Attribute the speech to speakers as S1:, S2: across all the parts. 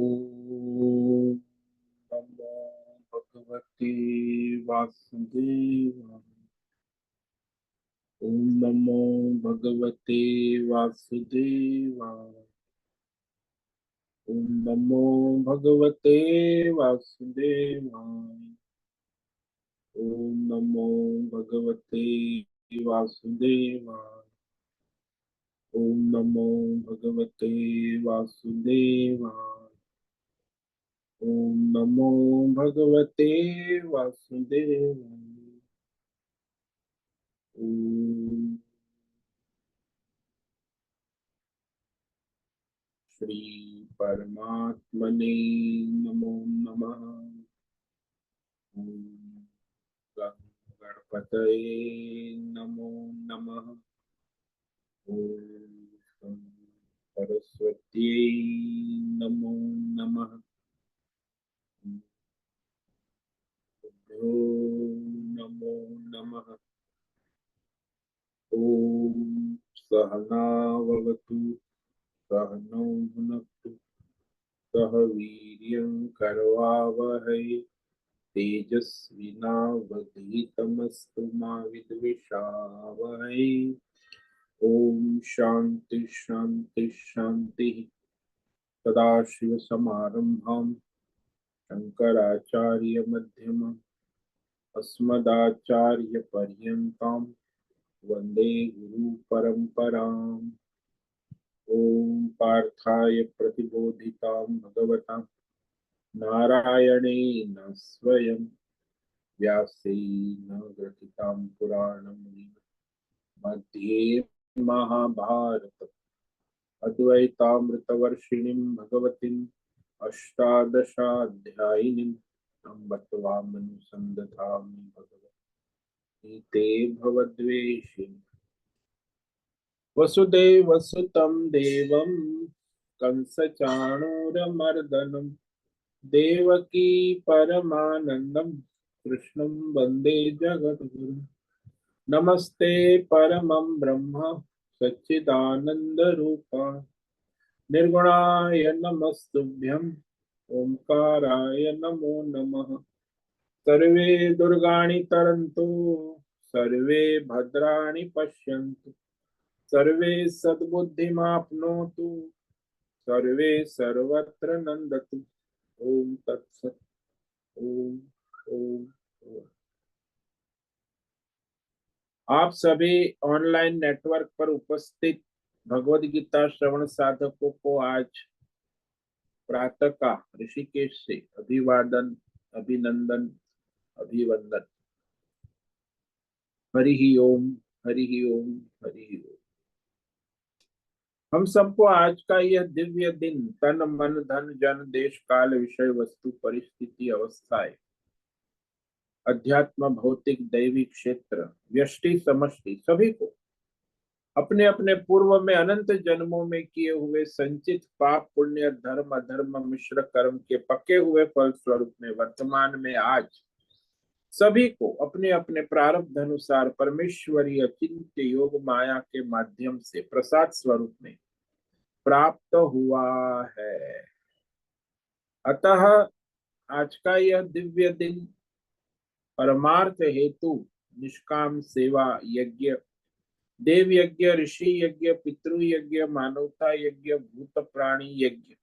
S1: ओम नमो भगवते वासुदेवाय। ओम नमो भगवते वासुदेवाय। ओम नमो भगवते वासुदेवाय। ओम नमो भगवते वासुदेवाय। ओम नमो भगवते वासुदेवाय। ओम नमो भगवते वासुदेवाय। ओम श्री परमात्मने नमो नमः। ओम गणपतये नमो नमः। ओम सरस्वत्यै नमो नमः। ओम नमो नमः। ओम सहनाववतु सहनौ भुनक्तु सह वीर्यं करवावहै तेजस्विनावधीतमस्तु मा विद्विषावहै। ओम शांति शांति शांति। सदाशिवसमारम्भां शंकराचार्यमध्यमाम् अस्मदाचार्यपर्यन्तां वन्दे गुरुपरम्पराम्। ओम पार्थाय प्रतिबोधितां भगवता नारायणेन स्वयं व्यासेन ग्रथितां पुराणमुनिना मध्ये महाभारत अद्वैतामृतवर्षिणीं भगवतीम् अष्टादशाध्यायिनीम् अम्ब त्वामनुसन्दधामि भगवती ते भवद्वेषिणी। वसुदेवसुतं देवं कंसचाणूरमर्दनं देवकी परमानन्दं कृष्णं वन्दे जगद्गुरुम्। नमस्ते परमं ब्रह्म सच्चिदानन्दरूपा निर्गुणाय नमस्तुभ्यं ओंकाराय नमो नमः। सर्वे दुर्गाणि तरन्तु सर्वे भद्राणि पश्यन्तु सर्वे सद्बुद्धिमाप्नोतु सर्वे सर्वत्र नन्दतु। ओम तत्सत्। ओम ओम ओम। आप सभी ऑनलाइन नेटवर्क पर उपस्थित भगवद गीता श्रवण साधकों को आज प्रातः का ऋषिकेश से अभिवादन अभिनंदन अभिवंदन। हरि ही ओम हरि ही ओम हरि ही ओम। हम सबको आज का यह दिव्य दिन तन मन धन जन देश काल विषय वस्तु परिस्थिति अवस्थाएं अध्यात्म भौतिक दैविक क्षेत्र व्यष्टि समष्टि सभी को अपने अपने पूर्व में अनंत जन्मों में किए हुए संचित पाप पुण्य धर्म अधर्म मिश्र कर्म के पके हुए फल स्वरूप में वर्तमान में आज सभी को अपने अपने प्रारब्ध अनुसार परमेश्वरीय अचिंत्य योग माया के माध्यम से प्रसाद स्वरूप में प्राप्त हुआ है। अतः आज का यह दिव्य दिन परमार्थ हेतु निष्काम सेवा यज्ञ देव यज्ञ ऋषि यज्ञ पितृ यज्ञ मानवता यज्ञ भूत प्राणी यज्ञ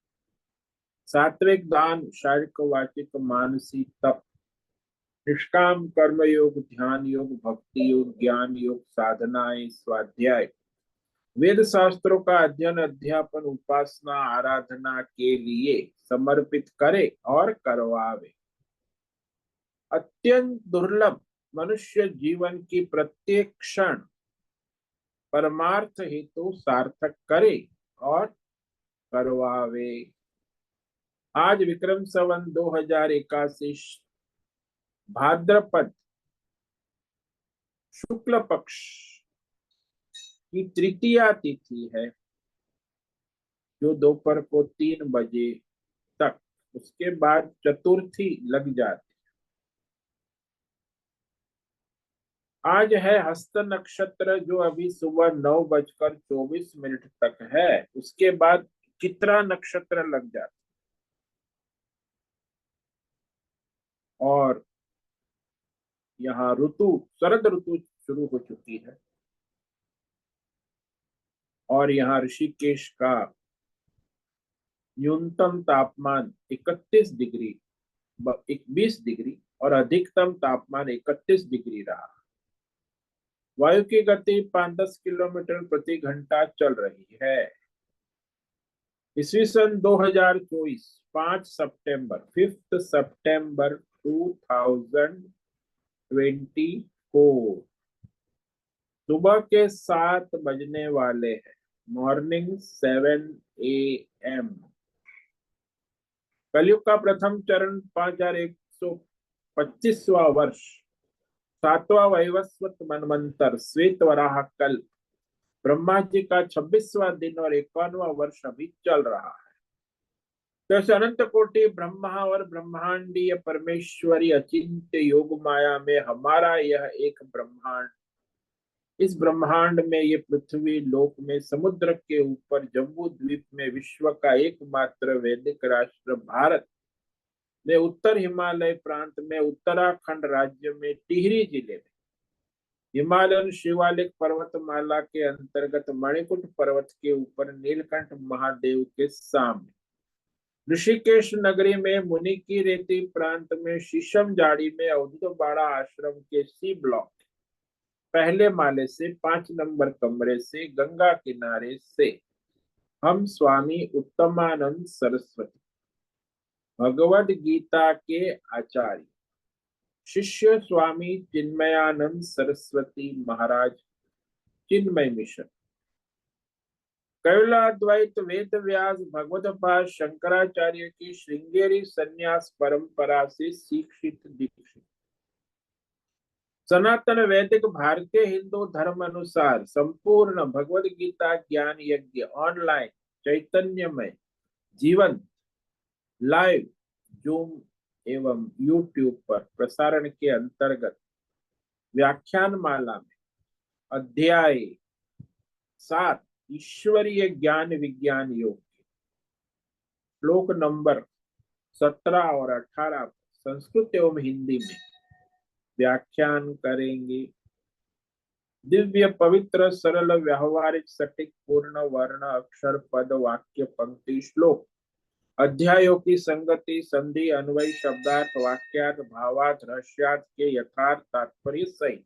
S1: सात्विक दान शारीरिक वाचिक मानसिक तप निष्काम कर्म योग ध्यान योग भक्ति योग ज्ञान योग साधनाएं स्वाध्याय वेद शास्त्रों का अध्ययन अध्यापन उपासना आराधना के लिए समर्पित करे और करवावे। अत्यंत दुर्लभ मनुष्य जीवन की प्रत्येक क्षण परमार्थ हेतु सार्थक करे और करवावे। आज विक्रम संवत 2081 भाद्रपद शुक्ल पक्ष की तृतीया तिथि है जो दोपहर को 3 बजे तक, उसके बाद चतुर्थी लग जाती। आज है हस्त नक्षत्र जो अभी सुबह 9:24 तक है, उसके बाद चित्रा नक्षत्र लग जाता। और यहाँ ऋतु शरद ऋतु शुरू हो चुकी है और यहाँ ऋषिकेश का न्यूनतम तापमान 31 डिग्री 20 डिग्री और अधिकतम तापमान 31 डिग्री रहा। वायु की गति 5-10 किलोमीटर प्रति घंटा चल रही है। ईस्वी सन 2024 5 सितंबर 2024 सुबह के 7 बजने वाले हैं। Morning 7 AM। कलयुग का प्रथम चरण 5125वां वर्ष, 7वां वैवस्वत मनवंतर, श्वेत वराह कल्प, ब्रह्मा जी का 26वां दिन और 51वां वर्ष अभी चल रहा है। तो अनंत कोटि ब्रह्मा और ब्रह्मांडीय परमेश्वरी अचिंत्य योग माया में हमारा यह एक ब्रह्मांड, इस ब्रह्मांड में ये पृथ्वी लोक में समुद्र के ऊपर जम्बू द्वीप में विश्व का एकमात्र वैदिक राष्ट्र भारत में उत्तर हिमालय प्रांत में उत्तराखंड राज्य में टिहरी जिले में हिमालयन शिवालिक पर्वतमाला के अंतर्गत मणिकुट पर्वत के ऊपर नीलकंठ महादेव के सामने ऋषिकेश नगरी में मुनि की रेती प्रांत में शीशम जाड़ी में अवधूत बाड़ा आश्रम के सी ब्लॉक पहले माले से 5 नंबर कमरे से गंगा किनारे से हम स्वामी उत्तमानंद सरस्वती भगवद गीता के आचार्य शिष्य स्वामी चिन्मयानंद सरस्वती महाराज चिन्मय मिशन कैवलाद्वैत वेद व्यास भगवत शंकराचार्य की श्रृंगेरी संन्यास परंपरा से शिक्षित दीक्षित सनातन वैदिक भारतीय हिंदू धर्म अनुसार संपूर्ण भगवद गीता ज्ञान यज्ञ ऑनलाइन चैतन्यमय जीवन लाइव जूम एवं यूट्यूब पर प्रसारण के अंतर्गत व्याख्यान माला में अध्याय 7 ईश्वरीय ज्ञान विज्ञान योग श्लोक नंबर 17 और 18 संस्कृत एवं हिंदी में व्याख्यान करेंगे। दिव्य पवित्र सरल व्यावहारिक सटीक पूर्ण वर्ण अक्षर पद वाक्य पंक्ति श्लोक अध्यायों की संगति संधि अन्वय शब्दार्थ वाक्यार्थ भावार्थ रहस्यार्थ के यथार्थ तात्पर्य सहित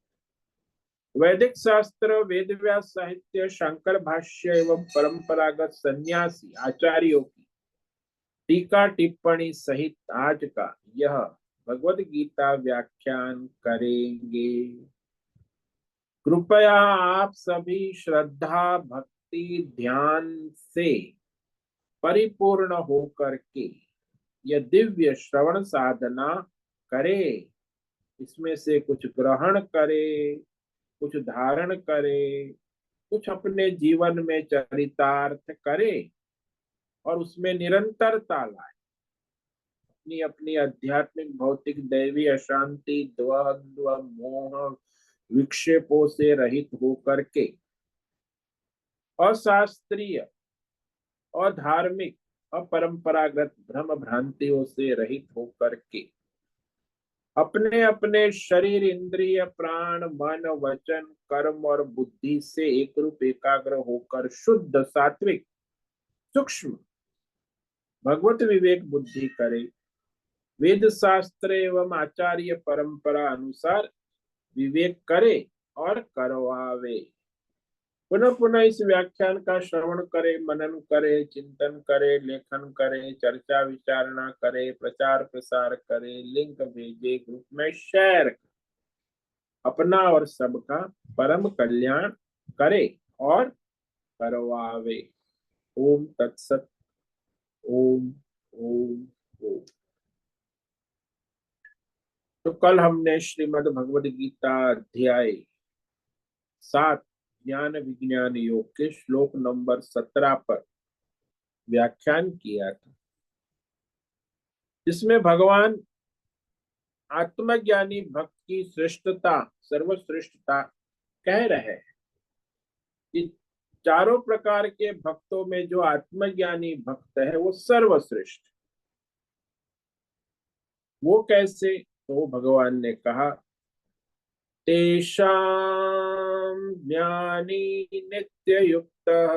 S1: वैदिक शास्त्र वेद व्यास साहित्य शंकर भाष्य एवं परंपरागत सन्यासी आचार्यों की टीका टिप्पणी सहित आज का यह भगवद गीता व्याख्यान करेंगे। कृपया आप सभी श्रद्धा भक्ति ध्यान से परिपूर्ण होकर के यह दिव्य श्रवण साधना करे, इसमें से कुछ ग्रहण करे, कुछ धारण करे, कुछ अपने जीवन में चरितार्थ करे और उसमें निरंतरता लाए। अपनी अपनी आध्यात्मिक भौतिक दैवी अशांति द्वंद्व मोह विक्षेपों से रहित होकर के अशास्त्रीय अधार्मिक अपरंपरागत भ्रम भ्रांतियों से रहित होकर के अपने अपने शरीर इंद्रिय प्राण मन वचन कर्म और बुद्धि से एक रूप एकाग्र होकर शुद्ध सात्विक सूक्ष्म भगवत विवेक बुद्धि करे, वेद शास्त्र एवं आचार्य परंपरा अनुसार विवेक करे और करवावे। पुनः पुनः इस व्याख्यान का श्रवण करे, मनन करे, चिंतन करे, लेखन करे, चर्चा विचारणा करे, प्रचार प्रसार करे, लिंक भेजे, ग्रुप में शेयर करे, अपना और सबका परम कल्याण करे और करवावे। ओम तत्सत। ओम ओम ओम। तो कल हमने श्रीमद् भगवद गीता अध्याय 7 ज्ञान विज्ञान योग के श्लोक नंबर 17 पर व्याख्यान किया था, जिसमें भगवान आत्मज्ञानी भक्त की श्रेष्ठता सर्वश्रेष्ठता कह रहे हैं कि चारों प्रकार के भक्तों में जो आत्मज्ञानी भक्त है वो सर्वश्रेष्ठ। वो कैसे? तो भगवान ने कहा, तेषां ज्ञानी नित्य युक्तः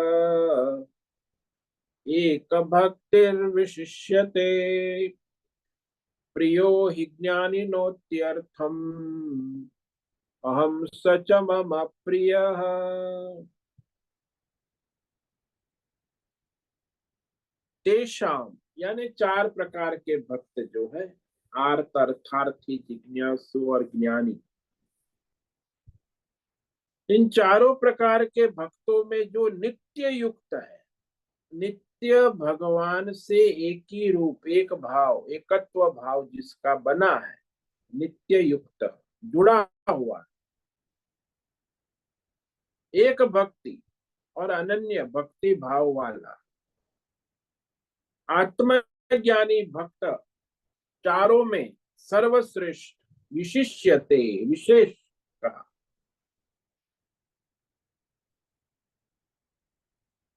S1: एक भक्तिर्विशिष्यते प्रियो हि ज्ञानिनोत्यर्थम् अहम स च मम प्रियः। तेषाम यानी चार प्रकार के भक्त जो है, आर्त, अर्थार्थी, जिज्ञासु और ज्ञानी। इन चारों प्रकार के भक्तों में जो नित्य युक्त है, नित्य भगवान से एक ही रूप, एक भाव, एकत्व भाव जिसका बना है, नित्य युक्त, जुड़ा हुआ, एक भक्ति और अनन्य भक्ति भाव वाला आत्मज्ञानी भक्त, चारों में सर्वश्रेष्ठ, विशिष्यते, विशेष कहा।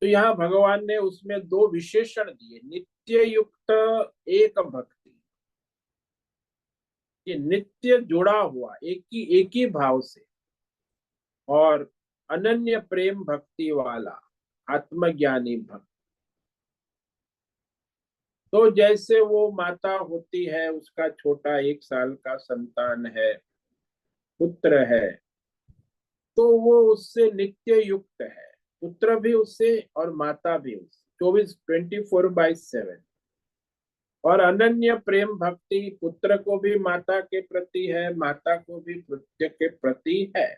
S1: तो यहाँ भगवान ने उसमें दो विशेषण दिए, नित्य युक्त, एक भक्ति, ये नित्य जुड़ा हुआ एक ही भाव से, और अनन्य प्रेम भक्ति वाला आत्मज्ञानी भक्त। तो जैसे वो माता होती है, उसका छोटा 1 साल का संतान है, पुत्र है, तो वो उससे नित्य युक्त है, पुत्र भी उससे और माता भी उससे, 24/7। और अनन्य प्रेम भक्ति पुत्र को भी माता के प्रति है, माता को भी पुत्र के प्रति है।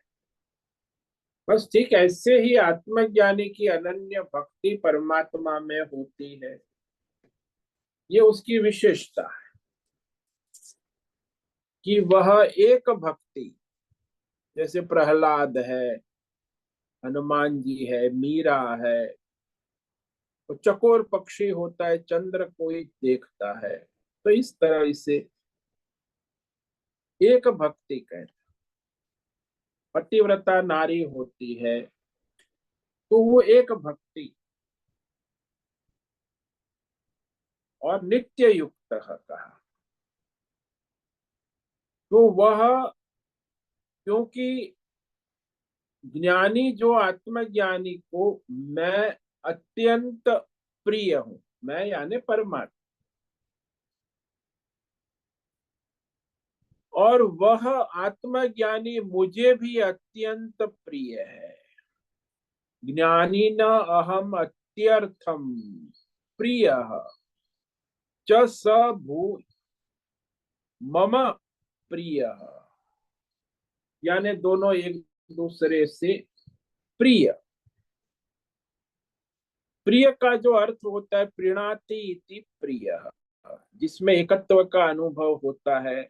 S1: बस ठीक ऐसे ही आत्मज्ञानी की अनन्य भक्ति परमात्मा में होती है, ये उसकी विशेषता है कि वह एक भक्ति, जैसे प्रहलाद है, हनुमान जी है, मीरा है, तो चकोर पक्षी होता है, चंद्र कोई देखता है, तो इस तरह इसे एक भक्ति कहते। पतिव्रता नारी होती है तो वो एक भक्ति और नित्य युक्त कहा। तो वह, क्योंकि ज्ञानी जो आत्मज्ञानी को मैं अत्यंत प्रिय हूं, मैं यानी परमात्मा, और वह आत्मज्ञानी मुझे भी अत्यंत प्रिय है। ज्ञानी न अहम अत्यर्थम प्रिय च स भू मम प्रिय, यानी दोनों एक दूसरे से प्रिय। प्रिय का जो अर्थ होता है प्रीणाति इति प्रिय, जिसमें एकत्व का अनुभव होता है,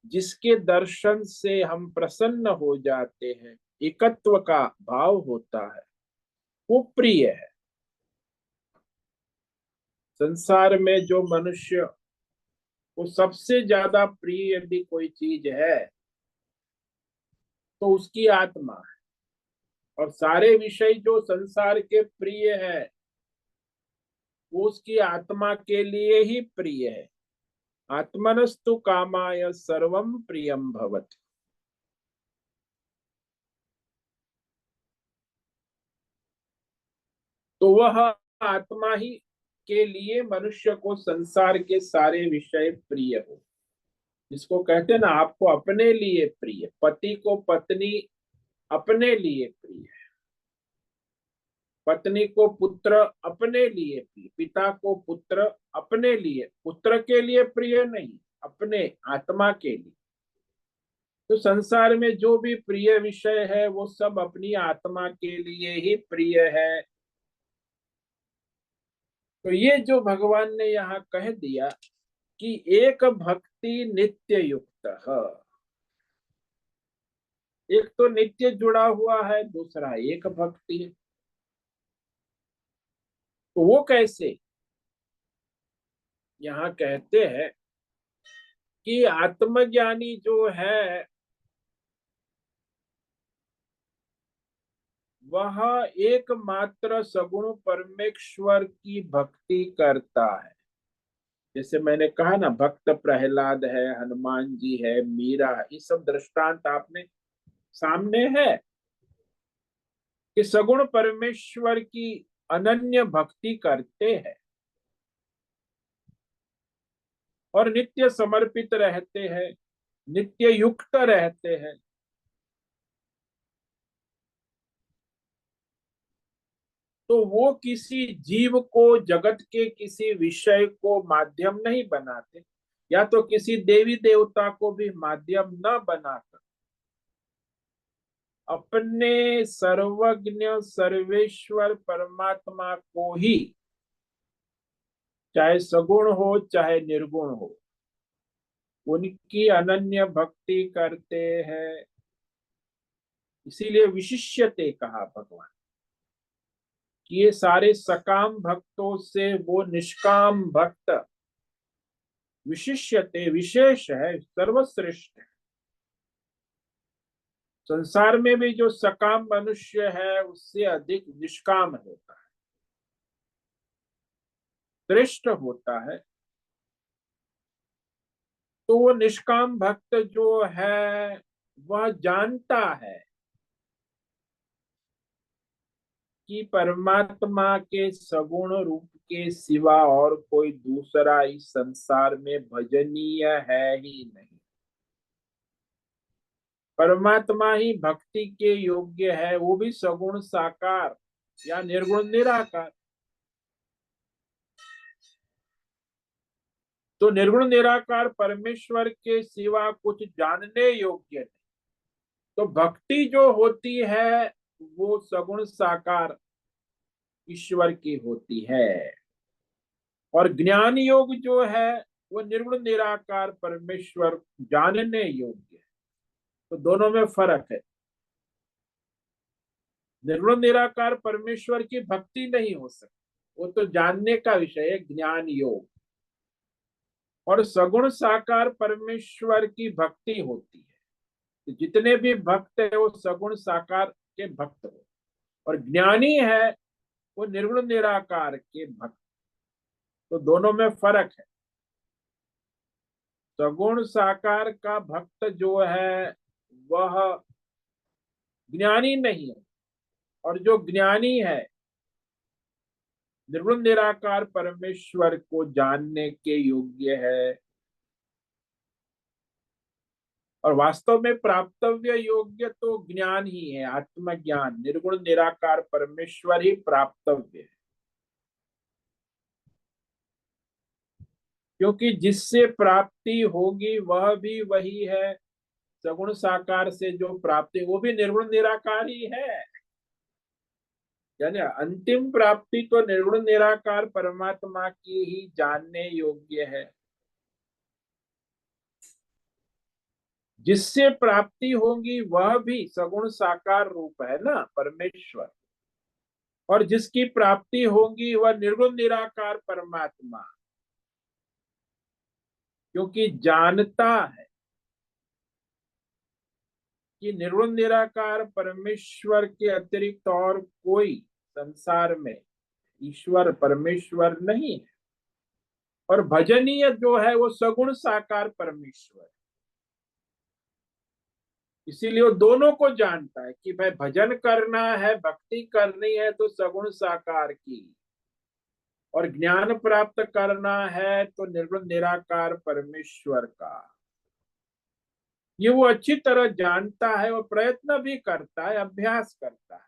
S1: जिसके दर्शन से हम प्रसन्न हो जाते हैं, एकत्व का भाव होता है, वो प्रिय है। संसार में जो मनुष्य को सबसे ज्यादा प्रिय यदि कोई चीज है तो उसकी आत्मा है, और सारे विषय जो संसार के प्रिय है वो उसकी आत्मा के लिए ही प्रिय है। आत्मनस्तु कामाय सर्वम प्रियम भवति। तो वह आत्मा ही के लिए मनुष्य को संसार के सारे विषय प्रिय हो, जिसको कहते हैं ना, आपको अपने लिए प्रिय, पति को पत्नी अपने लिए प्रिय, पत्नी को पुत्र अपने लिए प्रिय, पिता को पुत्र अपने लिए, पुत्र के लिए प्रिय नहीं, अपने आत्मा के लिए। तो संसार में जो भी प्रिय विषय है वो सब अपनी आत्मा के लिए ही प्रिय है। तो ये जो भगवान ने यहाँ कह दिया कि एक भक्ति नित्य युक्त है, एक तो नित्य जुड़ा हुआ है, दूसरा एक भक्ति है, तो वो कैसे? यहाँ कहते हैं कि आत्मज्ञानी जो है वह एकमात्र सगुण परमेश्वर की भक्ति करता है। जैसे मैंने कहा ना, भक्त प्रहलाद है, हनुमान जी है, मीरा है, ये सब दृष्टांत आपने सामने है कि सगुण परमेश्वर की अनन्य भक्ति करते हैं और नित्य समर्पित रहते हैं, नित्य युक्त रहते हैं। तो वो किसी जीव को, जगत के किसी विषय को माध्यम नहीं बनाते, या तो किसी देवी देवता को भी माध्यम न बनाकर अपने सर्वज्ञ सर्वेश्वर परमात्मा को ही, चाहे सगुण हो चाहे निर्गुण हो, उनकी अनन्य भक्ति करते हैं। इसीलिए विशिष्यते कहा भगवान कि ये सारे सकाम भक्तों से वो निष्काम भक्त विशिष्यते, विशेष है, सर्वश्रेष्ठ है। संसार में भी जो सकाम मनुष्य है उससे अधिक निष्काम होता है, श्रेष्ठ होता है। तो वो निष्काम भक्त जो है वह जानता है कि परमात्मा के सगुण रूप के सिवा और कोई दूसरा इस संसार में भजनीय है ही नहीं। परमात्मा ही भक्ति के योग्य है, वो भी सगुण साकार या निर्गुण निराकार। तो निर्गुण निराकार परमेश्वर के सिवा कुछ जानने योग्य नहीं। तो भक्ति जो होती है वो सगुण साकार ईश्वर की होती है, और ज्ञान योग जो है वो निर्गुण निराकार परमेश्वर जानने योग्य है। तो दोनों में फर्क है। निर्गुण निराकार परमेश्वर की भक्ति नहीं हो सकती, वो तो जानने का विषय है, ज्ञान योग। और सगुण साकार परमेश्वर की भक्ति होती है। तो जितने भी भक्त है वो सगुण साकार के भक्त हो, और ज्ञानी है वो निर्गुण निराकार के भक्त। तो दोनों में फर्क है। सगुण साकार का भक्त जो है वह ज्ञानी नहीं है, और जो ज्ञानी है निर्गुण निराकार परमेश्वर को जानने के योग्य है। और वास्तव में प्राप्तव्य योग्य तो ज्ञान ही है, आत्मज्ञान। निर्गुण निराकार परमेश्वर ही प्राप्तव्य है, क्योंकि जिससे प्राप्ति होगी वह भी वही है। सगुण साकार से जो प्राप्ति, वो भी निर्गुण निराकार ही है। यानी अंतिम प्राप्ति तो निर्गुण निराकार परमात्मा की ही जानने योग्य है। जिससे प्राप्ति होगी वह भी सगुण साकार रूप है ना, परमेश्वर। और जिसकी प्राप्ति होगी वह निर्गुण निराकार परमात्मा, क्योंकि जानता है कि निर्गुण निराकार परमेश्वर के अतिरिक्त और कोई संसार में ईश्वर परमेश्वर नहीं है। और भजनीय जो है वो सगुण साकार परमेश्वर है। इसीलिए वो दोनों को जानता है कि भाई भजन करना है, भक्ति करनी है तो सगुण साकार की, और ज्ञान प्राप्त करना है तो निर्गुण निराकार परमेश्वर का। ये वो अच्छी तरह जानता है और प्रयत्न भी करता है, अभ्यास करता है।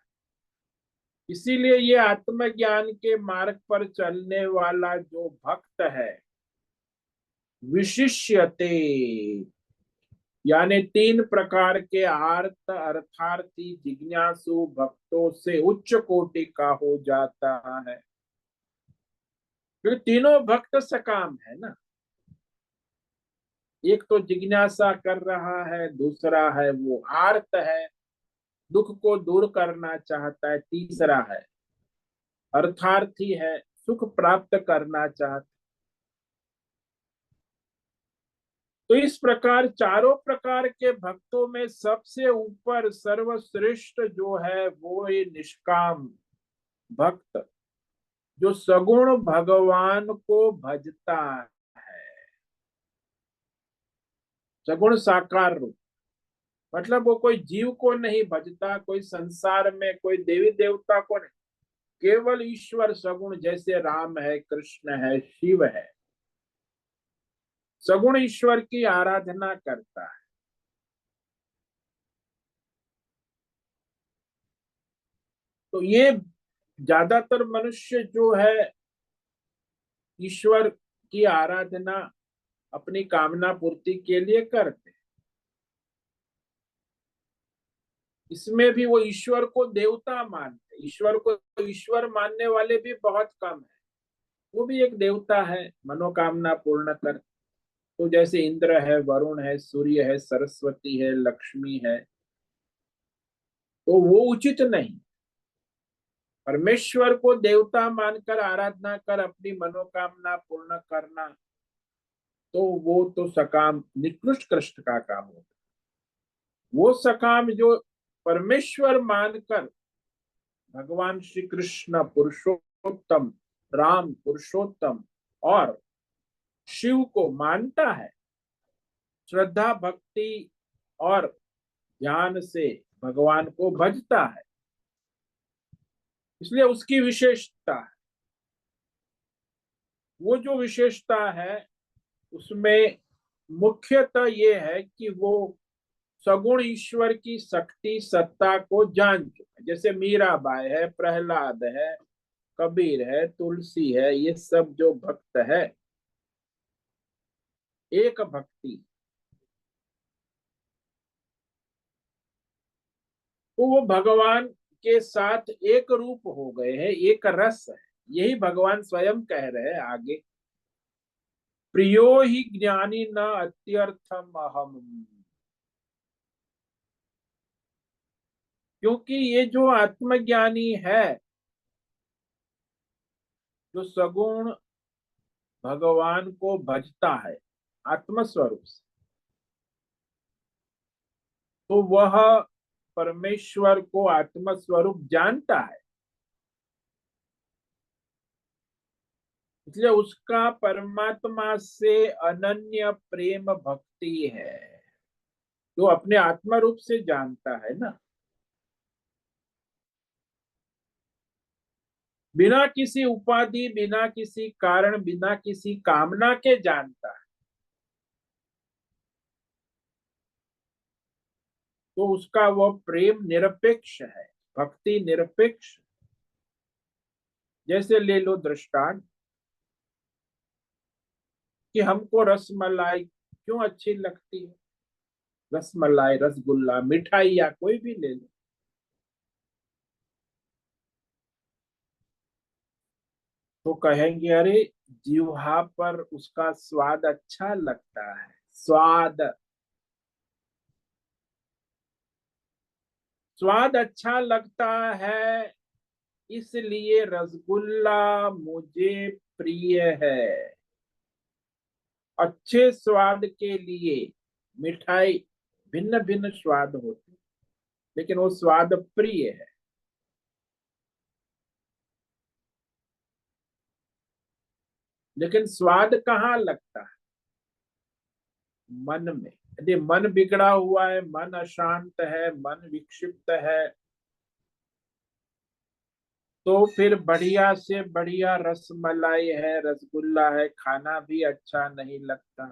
S1: इसीलिए ये आत्मज्ञान के मार्ग पर चलने वाला जो भक्त है, विशिष्यते, यानी तीन प्रकार के आर्त अर्थार्थी जिज्ञासु भक्तों से उच्च कोटि का हो जाता है। क्योंकि तीनों भक्त सकाम है ना। एक तो जिज्ञासा कर रहा है, दूसरा है वो आर्त है, दुख को दूर करना चाहता है, तीसरा है अर्थार्थी है, सुख प्राप्त करना चाहता। तो इस प्रकार चारों प्रकार के भक्तों में सबसे ऊपर सर्वश्रेष्ठ जो है वो ये निष्काम भक्त, जो सगुण भगवान को भजता सगुण साकार रूप मतलब वो कोई जीव को नहीं भजता, कोई संसार में कोई देवी देवता को नहीं, केवल ईश्वर सगुण, जैसे राम है, कृष्ण है, शिव है, सगुण ईश्वर की आराधना करता है। तो ये ज्यादातर मनुष्य जो है ईश्वर की आराधना अपनी कामना पूर्ति के लिए करते हैं। इसमें भी वो ईश्वर को देवता मानते हैं। ईश्वर को ईश्वर मानने वाले भी बहुत कम है। वो भी एक देवता है, मनोकामना पूर्ण कर। तो जैसे इंद्र है, वरुण है, सूर्य है, सरस्वती है, लक्ष्मी है, तो वो उचित नहीं। परमेश्वर को देवता मानकर आराधना कर अपनी मनोकामना पूर्ण करना, तो वो तो सकाम निकृष्ट कृष्ट का काम होता है। वो सकाम जो परमेश्वर मानकर भगवान श्री कृष्ण पुरुषोत्तम, राम पुरुषोत्तम और शिव को मानता है, श्रद्धा भक्ति और ध्यान से भगवान को भजता है, इसलिए उसकी विशेषता है। वो जो विशेषता है उसमें मुख्यतः ये है कि वो सगुण ईश्वर की शक्ति सत्ता को जान चुका। जैसे मीराबाई है, प्रहलाद है, कबीर है, तुलसी है, ये सब जो भक्त है, एक भक्ति, तो वो भगवान के साथ एक रूप हो गए हैं, एक रस है। यही भगवान स्वयं कह रहे हैं आगे, प्रियो ही ज्ञानी न अत्यर्थम अहम। क्योंकि ये जो आत्मज्ञानी है, जो सगुण भगवान को भजता है आत्मस्वरूप से, तो वह परमेश्वर को आत्मस्वरूप जानता है। इसलिए उसका परमात्मा से अनन्य प्रेम भक्ति है, जो अपने आत्मा रूप से जानता है ना, बिना किसी उपाधि, बिना किसी कारण, बिना किसी कामना के जानता है, तो उसका वह प्रेम निरपेक्ष है, भक्ति निरपेक्ष। जैसे ले लो दृष्टांत कि हमको रसमलाई क्यों अच्छी लगती है, रसमलाई, रसगुल्ला, मिठाई या कोई भी ले लो, तो कहेंगे अरे जीवा पर उसका स्वाद अच्छा लगता है। स्वाद, स्वाद अच्छा लगता है, इसलिए रसगुल्ला मुझे प्रिय है। अच्छे स्वाद के लिए मिठाई भिन्न भिन्न स्वाद होते, लेकिन वो स्वाद प्रिय है। लेकिन स्वाद कहाँ लगता है? मन में। यदि मन बिगड़ा हुआ है, मन अशांत है, मन विक्षिप्त है, तो फिर बढ़िया से बढ़िया रसमलाई है, रसगुल्ला है, खाना भी अच्छा नहीं लगता,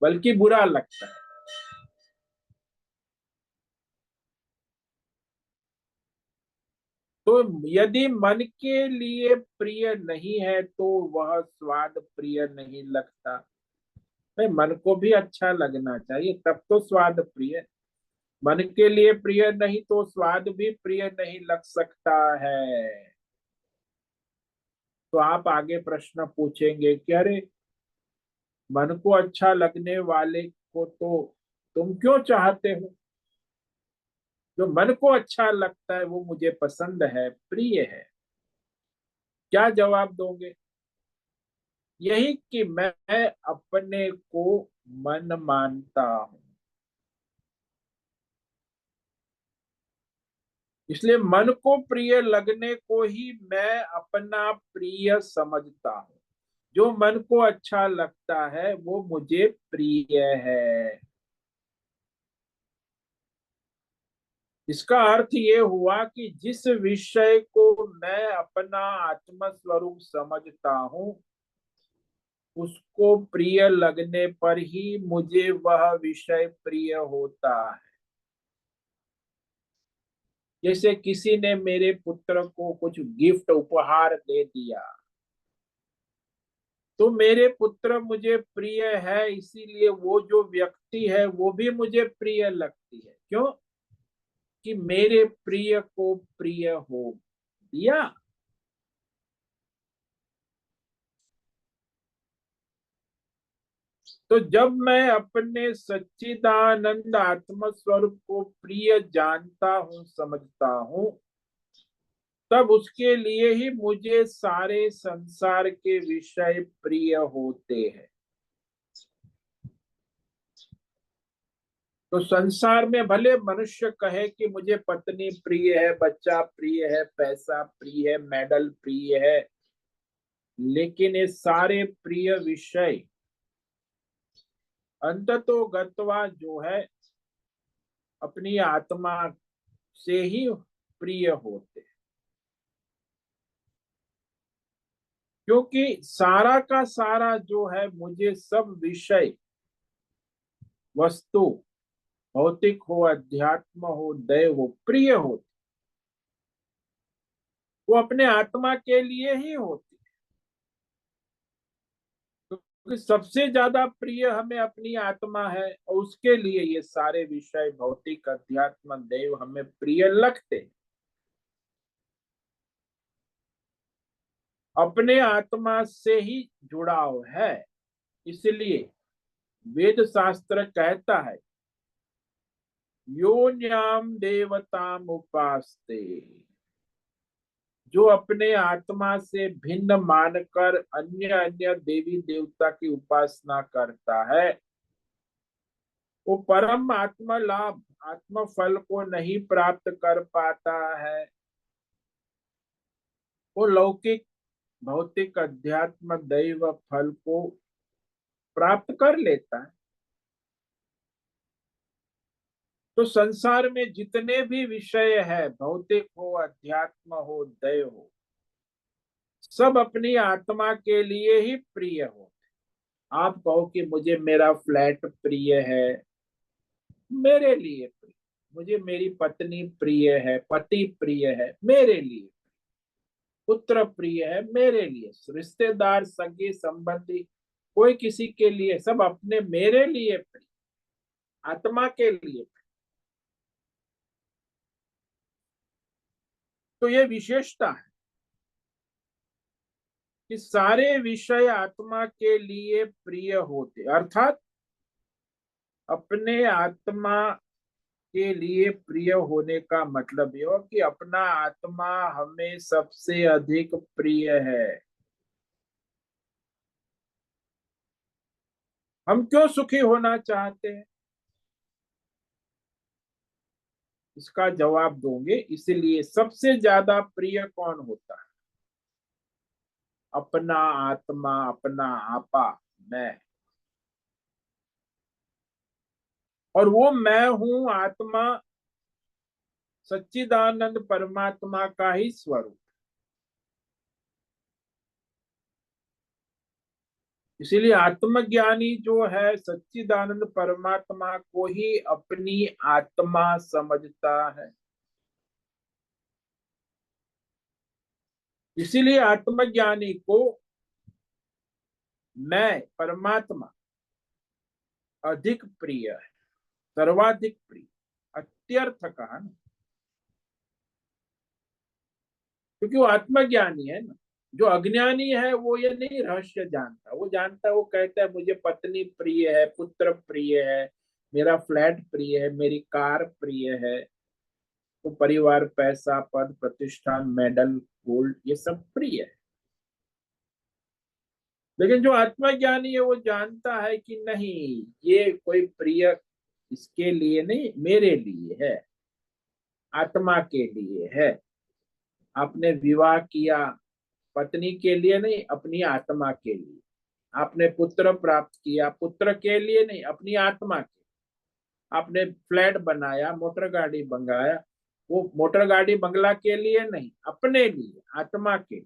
S1: बल्कि बुरा लगता है। तो यदि मन के लिए प्रिय नहीं है, तो वह स्वाद प्रिय नहीं लगता। भाई मन को भी अच्छा लगना चाहिए, तब तो स्वाद प्रिय। मन के लिए प्रिय नहीं तो स्वाद भी प्रिय नहीं लग सकता है। तो आप आगे प्रश्न पूछेंगे कि अरे मन को अच्छा लगने वाले को तो तुम क्यों चाहते हो? जो मन को अच्छा लगता है वो मुझे पसंद है, प्रिय है। क्या जवाब दोगे? यही कि मैं अपने को मन मानता हूं, इसलिए मन को प्रिय लगने को ही मैं अपना प्रिय समझता हूं। जो मन को अच्छा लगता है वो मुझे प्रिय है। इसका अर्थ ये हुआ कि जिस विषय को मैं अपना आत्म स्वरूप समझता हूं, उसको प्रिय लगने पर ही मुझे वह विषय प्रिय होता है। जैसे किसी ने मेरे पुत्र को कुछ गिफ्ट उपहार दे दिया, तो मेरे पुत्र मुझे प्रिय है, इसीलिए वो जो व्यक्ति है वो भी मुझे प्रिय लगती है। क्यों? कि मेरे प्रिय को प्रिय हो दिया। तो जब मैं अपने सच्चिदानंद आत्म स्वरूप को प्रिय जानता हूं, समझता हूं, तब उसके लिए ही मुझे सारे संसार के विषय प्रिय होते हैं। तो संसार में भले मनुष्य कहे कि मुझे पत्नी प्रिय है, बच्चा प्रिय है, पैसा प्रिय है, मेडल प्रिय है, लेकिन ये सारे प्रिय विषय अंततो गत्वा जो है अपनी आत्मा से ही प्रिय होते हैं। क्योंकि सारा का सारा जो है मुझे सब विषय, वस्तु, भौतिक हो, अध्यात्म हो, दैव हो, प्रिय हो, वो अपने आत्मा के लिए ही होती है। क्योंकि सबसे ज्यादा प्रिय हमें अपनी आत्मा है, और उसके लिए ये सारे विषय, भौतिक, अध्यात्म, दैव हमें प्रिय लगते हैं। अपने आत्मा से ही जुड़ाव है। इसलिए वेद शास्त्र कहता है, योन्याम देवताम उपास्ते, जो अपने आत्मा से भिन्न मानकर अन्य अन्य देवी देवता की उपासना करता है, वो परम आत्म लाभ, आत्म फल को नहीं प्राप्त कर पाता है। वो लौकिक, भौतिक, अध्यात्म, दैव फल को प्राप्त कर लेता है। तो संसार में जितने भी विषय है, भौतिक हो, अध्यात्म हो, दैव हो, सब अपनी आत्मा के लिए ही प्रिय हो। आप कहो कि मुझे मेरा फ्लैट प्रिय है, मेरे लिए प्रिय। मुझे मेरी पत्नी प्रिय है, पति प्रिय है, मेरे लिए। पुत्र प्रिय है, मेरे लिए। रिश्तेदार, सगे संबंधी, कोई किसी के लिए, सब अपने मेरे लिए प्रिय, आत्मा के लिए प्रिय। तो ये विशेषता है कि सारे विषय आत्मा के लिए प्रिय होते, अर्थात अपने आत्मा के लिए प्रिय होने का मतलब ये हो कि अपना आत्मा हमें सबसे अधिक प्रिय है। हम क्यों सुखी होना चाहते हैं, इसका जवाब दोगे। इसलिए सबसे ज्यादा प्रिय कौन होता है? अपना आत्मा, अपना आपा, मैं। और वो मैं हूं आत्मा, सच्चिदानंद परमात्मा का ही स्वरूप। इसीलिए आत्मज्ञानी जो है सच्चिदानंद परमात्मा को ही अपनी आत्मा समझता है। इसीलिए आत्मज्ञानी को मैं, परमात्मा अधिक प्रिय है, सर्वाधिक प्रिय। अत्यर्थ कहा ना, क्योंकि वो आत्मज्ञानी है ना। जो अज्ञानी है वो ये नहीं रहस्य जानता, वो जानता है, वो कहता है मुझे पत्नी प्रिय है, पुत्र प्रिय है, मेरा फ्लैट प्रिय है, मेरी कार प्रिय है, तो परिवार, पैसा, पद, प्रतिष्ठान, मेडल, गोल्ड, ये सब प्रिय है। लेकिन जो आत्मज्ञानी है वो जानता है कि नहीं, ये कोई प्रिय इसके लिए नहीं, मेरे लिए है, आत्मा के लिए है। आपने विवाह किया पत्नी के लिए नहीं, अपनी आत्मा के लिए। आपने पुत्र प्राप्त किया, पुत्र के लिए नहीं, अपनी आत्मा के। आपने फ्लैट बनाया, मोटर गाड़ी मंगाया, वो मोटर गाड़ी बंगला के लिए नहीं, अपने लिए, आत्मा के।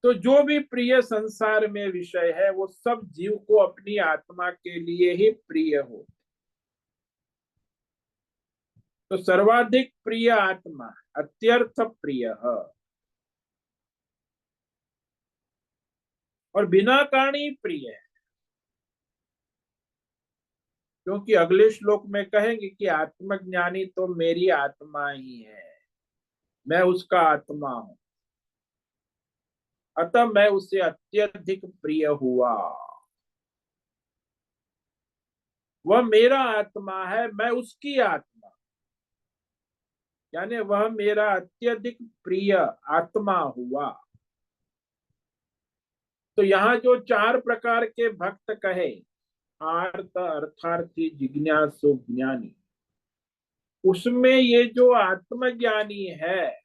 S1: तो जो भी प्रिय संसार में विषय है वो सब जीव को अपनी आत्मा के लिए ही प्रिय हो। तो सर्वाधिक प्रिय आत्मा, अत्यर्थ प्रिय है। और बिना कारण ही प्रिय है, क्योंकि अगले श्लोक में कहेंगे कि आत्मज्ञानी तो मेरी आत्मा ही है, मैं उसका आत्मा हूं, अतः मैं उससे अत्यधिक प्रिय हुआ। वह मेरा आत्मा है, मैं उसकी आत्मा, यानी वह मेरा अत्यधिक प्रिय आत्मा हुआ। तो यहाँ जो चार प्रकार के भक्त कहे, आर्त, अर्थार्थी, जिज्ञासु, ज्ञानी, उसमें ये जो आत्मज्ञानी है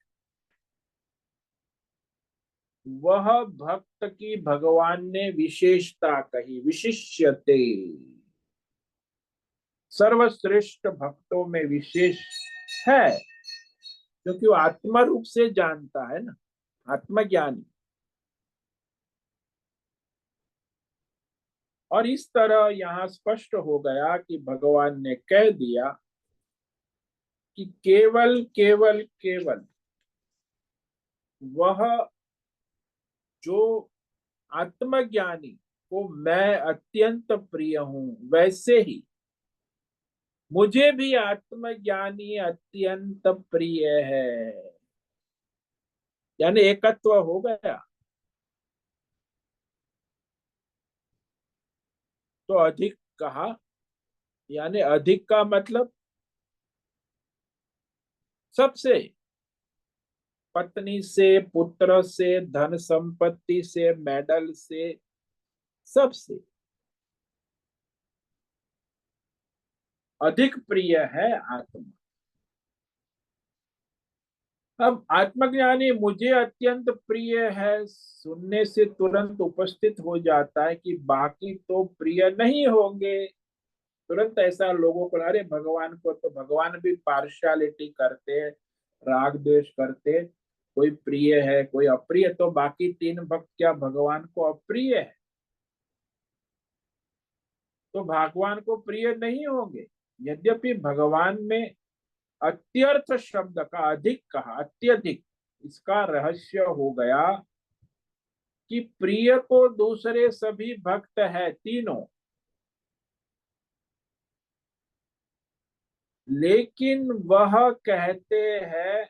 S1: वह भक्त की भगवान ने विशेषता कही, विशिष्यते, सर्वश्रेष्ठ भक्तों में विशेष है, क्योंकि वो आत्मा रूप से जानता है ना, आत्मज्ञानी। और इस तरह यहाँ स्पष्ट हो गया कि भगवान ने कह दिया कि केवल केवल केवल वह जो आत्मज्ञानी को मैं अत्यंत प्रिय हूं, वैसे ही मुझे भी आत्मज्ञानी अत्यंत प्रिय है। यानी एकत्व हो गया। तो अधिक कहा, यानी अधिक का मतलब सबसे, पत्नी से, पुत्र से, धन संपत्ति से, मेडल से, सबसे अधिक प्रिय है आत्मा। अब आत्मज्ञानी मुझे अत्यंत प्रिय है सुनने से तुरंत उपस्थित हो जाता है कि बाकी तो प्रिय नहीं होंगे। तुरंत ऐसा लोगों को, अरे भगवान को तो, भगवान भी पार्शियलिटी करते हैं, राग द्वेष करते हैं, कोई प्रिय है कोई अप्रिय, तो बाकी तीन भक्त क्या भगवान को अप्रिय है? तो भगवान को प्रिय नहीं होंगे। यद्यपि भगवान में अत्यर्थ शब्द का अधिक कहा, अत्यधिक, इसका रहस्य हो गया कि प्रिय को दूसरे सभी भक्त है तीनों, लेकिन वह कहते हैं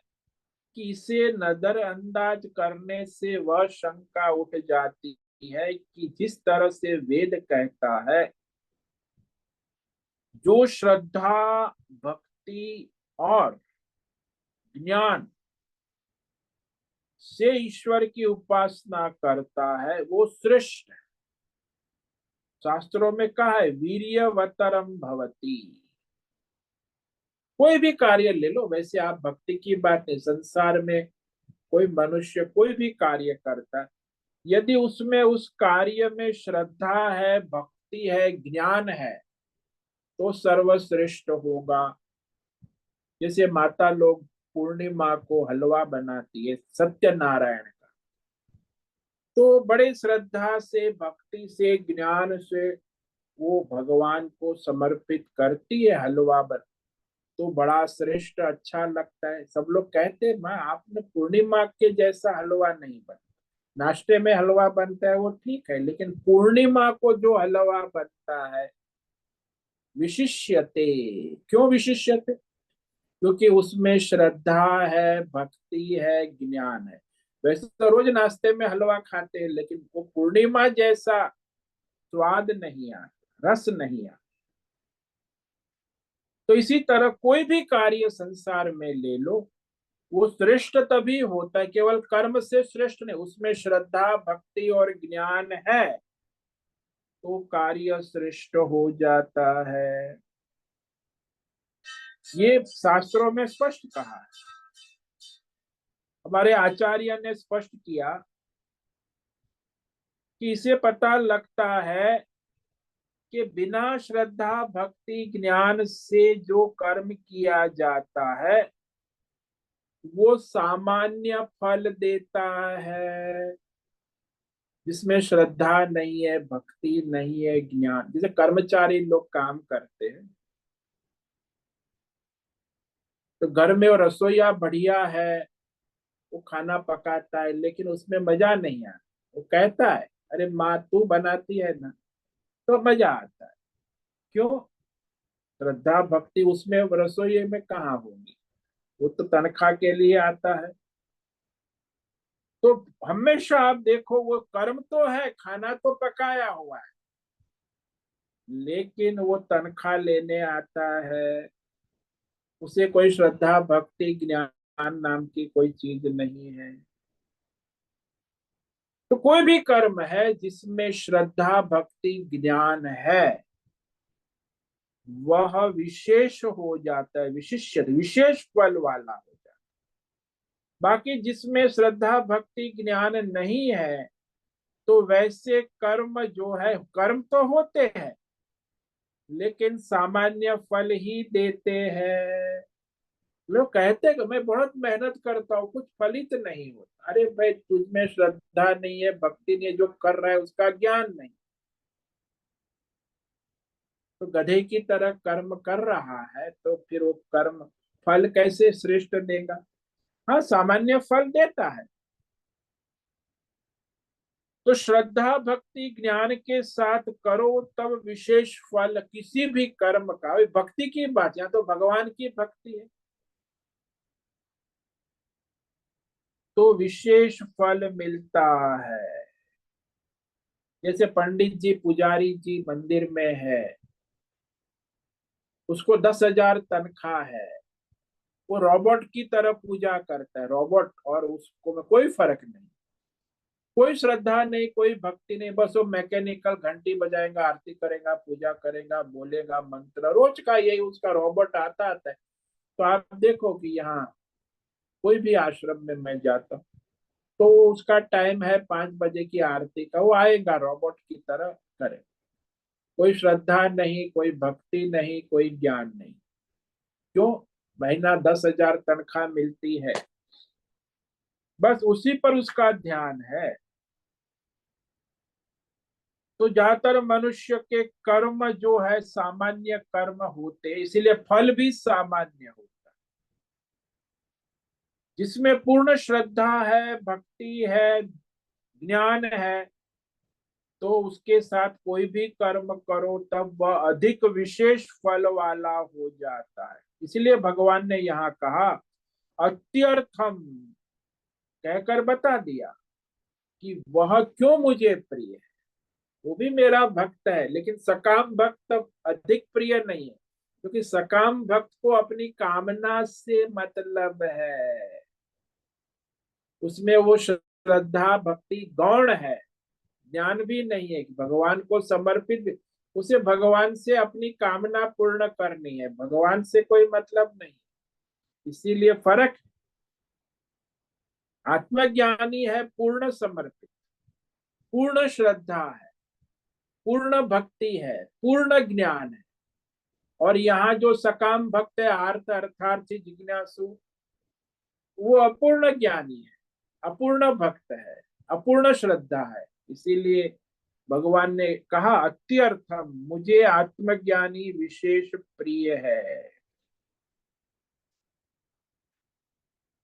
S1: कि इसे नजरअंदाज करने से वह शंका उठ जाती है कि जिस तरह से वेद कहता है, जो श्रद्धा, भक्ति और ज्ञान से ईश्वर की उपासना करता है वो श्रेष्ठ है। शास्त्रों में कहा है वीर्यवतरम भवती। कोई भी कार्य ले लो, वैसे आप भक्ति की बात नहीं, संसार में कोई मनुष्य कोई भी कार्य करता है, यदि उसमें उस कार्य में श्रद्धा है, भक्ति है, ज्ञान है, तो सर्वश्रेष्ठ होगा। जैसे माता लोग पूर्णिमा को हलवा बनाती है सत्यनारायण का, तो बड़े श्रद्धा से, भक्ति से, ज्ञान से वो भगवान को समर्पित करती है हलवा बन, तो बड़ा श्रेष्ठ अच्छा लगता है। सब लोग कहते हैं माँ आपने पूर्णिमा के जैसा हलवा नहीं बना। नाश्ते में हलवा बनता है वो ठीक है, लेकिन पूर्णिमा को जो हलवा बनता है, विशिष्यते। क्यों विशिष्यते? क्योंकि उसमें श्रद्धा है, भक्ति है, ज्ञान है। वैसे तो रोज नाश्ते में हलवा खाते हैं, लेकिन वो पूर्णिमा जैसा स्वाद नहीं आता, रस नहीं आता। तो इसी तरह कोई भी कार्य संसार में ले लो, वो श्रेष्ठ तभी होता है, केवल कर्म से श्रेष्ठ नहीं, उसमें श्रद्धा, भक्ति और ज्ञान है तो कार्य श्रेष्ठ हो जाता है। ये शास्त्रों में स्पष्ट कहा है। हमारे आचार्य ने स्पष्ट किया कि इसे पता लगता है कि बिना श्रद्धा भक्ति ज्ञान से जो कर्म किया जाता है वो सामान्य फल देता है, जिसमें श्रद्धा नहीं है, भक्ति नहीं है, ज्ञान। जैसे कर्मचारी लोग काम करते हैं तो घर में वो रसोईया बढ़िया है, वो खाना पकाता है, लेकिन उसमें मजा नहीं आता। वो कहता है अरे माँ तू बनाती है ना, तो मजा आता है। क्यों? श्रद्धा भक्ति उसमें रसोई में कहाँ होगी? वो तो तनख्वाह के लिए आता है। तो हमेशा आप देखो वो कर्म तो है, खाना तो पकाया हुआ है, लेकिन वो तनख्वाह लेने आता है। उसे कोई श्रद्धा भक्ति ज्ञान नाम की कोई चीज नहीं है। तो कोई भी कर्म है जिसमें श्रद्धा भक्ति ज्ञान है वह विशेष हो जाता है, विशिष्ट विशेष फल वाला हो जाता है। बाकी जिसमें श्रद्धा भक्ति ज्ञान नहीं है तो वैसे कर्म जो है, कर्म तो होते हैं लेकिन सामान्य फल ही देते हैं। लोग कहते हैं कि मैं बहुत मेहनत करता हूँ, कुछ फलित नहीं होता। अरे भाई तुझमें श्रद्धा नहीं है, भक्ति नहीं है, जो कर रहा है उसका ज्ञान नहीं, तो गधे की तरह कर्म कर रहा है, तो फिर वो कर्म फल कैसे श्रेष्ठ देगा? हाँ, सामान्य फल देता है। तो श्रद्धा भक्ति ज्ञान के साथ करो तब विशेष फल किसी भी कर्म का। भक्ति की बात, यहाँ तो भगवान की भक्ति है तो विशेष फल मिलता है। जैसे पंडित जी पुजारी जी मंदिर में है, उसको 10,000 तनख्वाह है, वो रोबोट की तरह पूजा करता है, रोबोट, और उसको में कोई फर्क नहीं, कोई श्रद्धा नहीं, कोई भक्ति नहीं, बस वो मैकेनिकल घंटी बजाएगा, आरती करेगा, पूजा करेगा, बोलेगा मंत्र, रोज का यही उसका रोबोट आता है। तो आप देखो कि यहाँ कोई भी आश्रम में मैं जाता हूँ तो उसका टाइम है 5 बजे की आरती का, वो आएगा रोबोट की तरह करे। कोई श्रद्धा नहीं, कोई भक्ति नहीं, कोई ज्ञान नहीं। क्यों? महीना 10,000 तनख्वाह मिलती है, बस उसी पर उसका ध्यान है। तो ज्यादातर मनुष्य के कर्म जो है सामान्य कर्म होते, इसीलिए फल भी सामान्य होता है। जिसमें पूर्ण श्रद्धा है, भक्ति है, ज्ञान है, तो उसके साथ कोई भी कर्म करो तब वह अधिक विशेष फल वाला हो जाता है। इसलिए भगवान ने यहाँ कहा अत्यर्थम, कहकर बता दिया कि वह क्यों मुझे प्रिय है। वो भी मेरा भक्त है, लेकिन सकाम भक्त अधिक प्रिय नहीं है, क्योंकि सकाम भक्त को अपनी कामना से मतलब है, उसमें वो श्रद्धा भक्ति गौण है, ज्ञान भी नहीं है कि भगवान को समर्पित। उसे भगवान से अपनी कामना पूर्ण करनी है, भगवान से कोई मतलब नहीं। इसीलिए फर्क, आत्मज्ञानी है पूर्ण समर्पित, पूर्ण श्रद्धा है, पूर्ण भक्ति है, पूर्ण ज्ञान है। और यहाँ जो सकाम भक्त है, आर्थ अर्थार्थी जिज्ञासु, वो अपूर्ण ज्ञानी है, अपूर्ण भक्त है, अपूर्ण श्रद्धा है। इसीलिए भगवान ने कहा अत्यर्थम, मुझे आत्मज्ञानी विशेष प्रिय है।